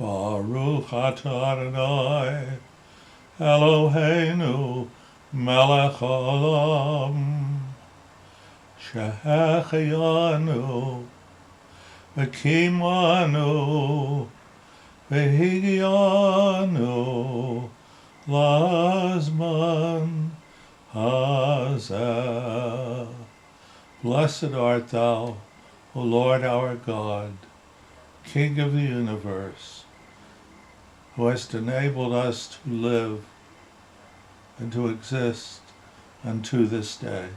Baruch atah Adonai Eloheinu melech haolam שהחיינו וקיימנו והגיענו לזמן הזה. Blessed art thou, O Lord our God, King of the universe, who hast enabled us to live and to exist unto this day.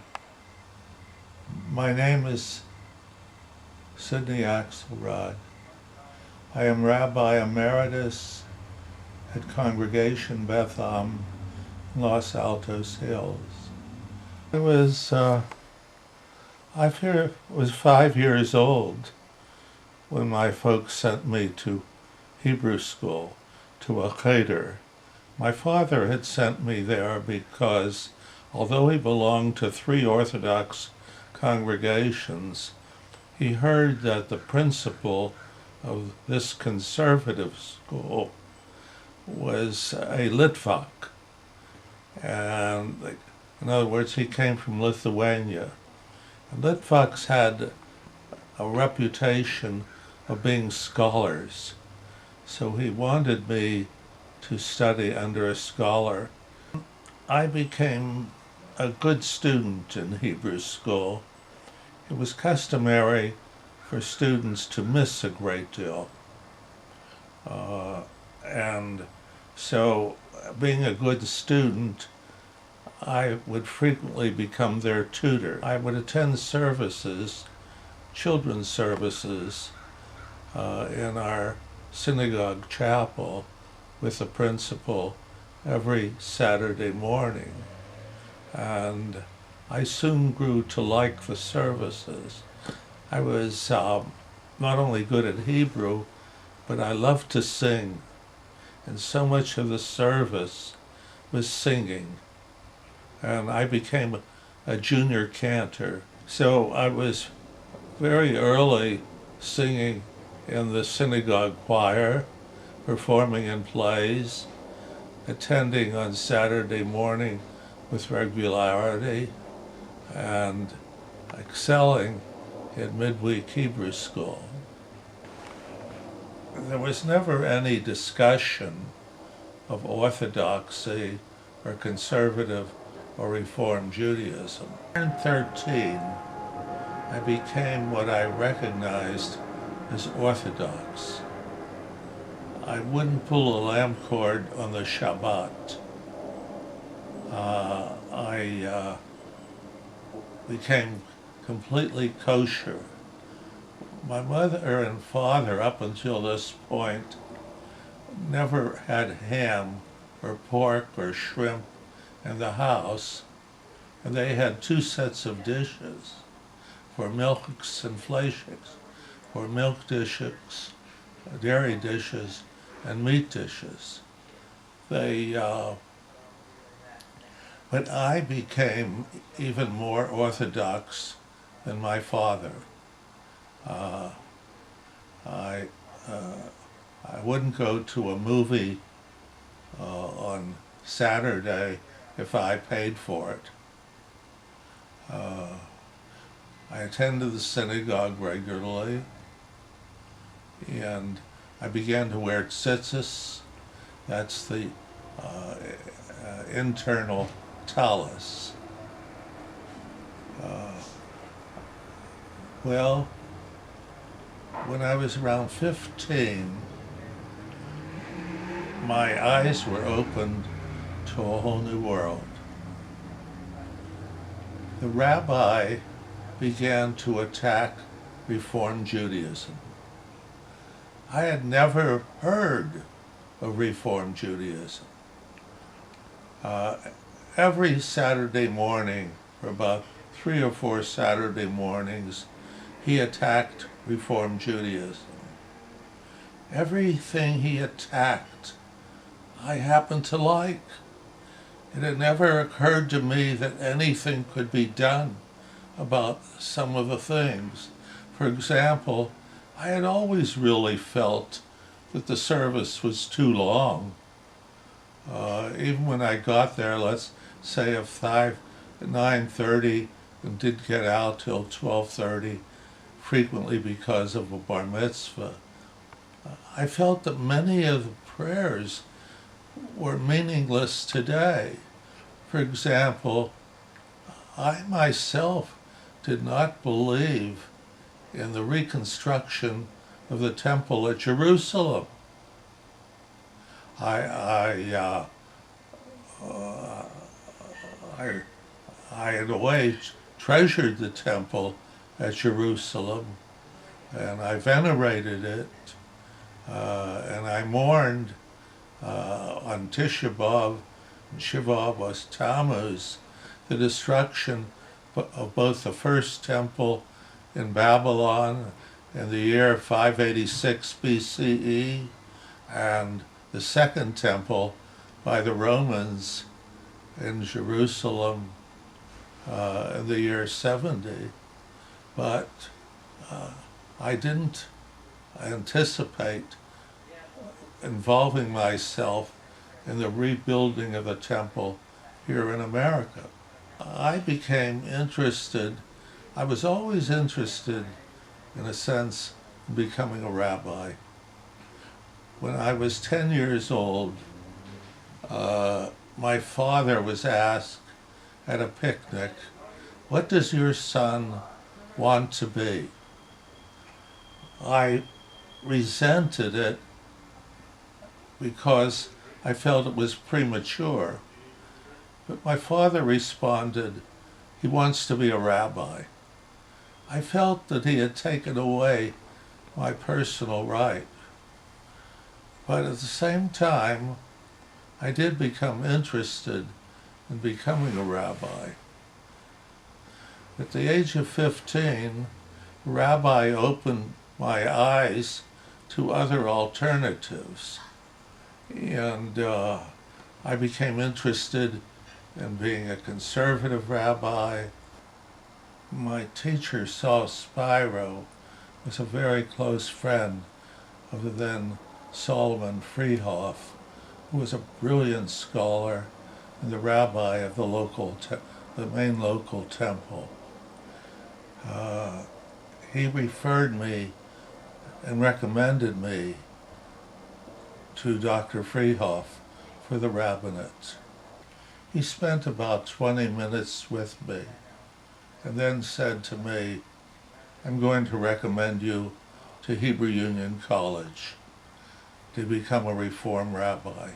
My name is Sidney Akselrad. I am Rabbi Emeritus at Congregation Beth Am in Los Altos Hills. I was 5 years old when my folks sent me to Hebrew school, to a cheder. My father had sent me there because, although he belonged to 3 Orthodox congregations, he heard that the principal of this conservative school was a Litvak. And in other words, he came from Lithuania. And Litvaks had a reputation of being scholars. So he wanted me to study under a scholar. I became a good student in Hebrew school. It was customary for students to miss a great deal. And so, being a good student, I would frequently become their tutor. I would attend services, children's services, in our synagogue chapel with the principal every Saturday morning. And I soon grew to like the services. I was not only good at Hebrew, but I loved to sing. And so much of the service was singing. And I became a junior cantor. So I was very early singing in the synagogue choir, performing in plays, attending on Saturday morning with regularity, and excelling in midweek Hebrew school. There was never any discussion of orthodoxy or conservative or Reform Judaism. In 13, I became what I recognized as Orthodox. I wouldn't pull a lamp cord on the Shabbat. I became completely kosher. My mother and father, up until this point, never had ham or pork or shrimp in the house, and they had 2 sets of dishes for milks and fleischiks, for milk dishes, dairy dishes, and meat dishes. But I became even more Orthodox than my father. I wouldn't go to a movie on Saturday if I paid for it. I attended the synagogue regularly, and I began to wear tzitzis. That's the internal tallis. Well, when I was around 15, my eyes were opened to a whole new world. The rabbi began to attack Reform Judaism. I had never heard of Reform Judaism. Every Saturday morning, for about 3 or 4 Saturday mornings, he attacked Reform Judaism. Everything he attacked, I happened to like. It had never occurred to me that anything could be done about some of the things. For example, I had always really felt that the service was too long. Even when I got there, let's say at 9:30, and did get out till 12:30, frequently because of a bar mitzvah, I felt that many of the prayers were meaningless today. For example, I myself did not believe in the reconstruction of the temple at Jerusalem. I in a way treasured the temple at Jerusalem, and I venerated it, and I mourned on Tisha B'Av and Shiva B'Av Tammuz the destruction of both the first temple in Babylon in the year 586 BCE and the second temple by the Romans in Jerusalem in the year 70. But I didn't anticipate involving myself in the rebuilding of the temple here in America. I became interested, I was always interested, in a sense, in becoming a rabbi. When I was 10 years old, my father was asked at a picnic, "What does your son want to be?" I resented it because I felt it was premature. But my father responded, "He wants to be a rabbi." I felt that he had taken away my personal right. But at the same time, I did become interested in becoming a rabbi. At the age of 15, a rabbi opened my eyes to other alternatives. And I became interested in being a conservative rabbi. My teacher, Saul Spiro, was a very close friend of the then Solomon Freehoff, who was a brilliant scholar and the rabbi of the main local temple. He referred me and recommended me to Dr. Freehoff for the rabbinate. He spent about 20 minutes with me and then said to me, "I'm going to recommend you to Hebrew Union College to become a Reform rabbi."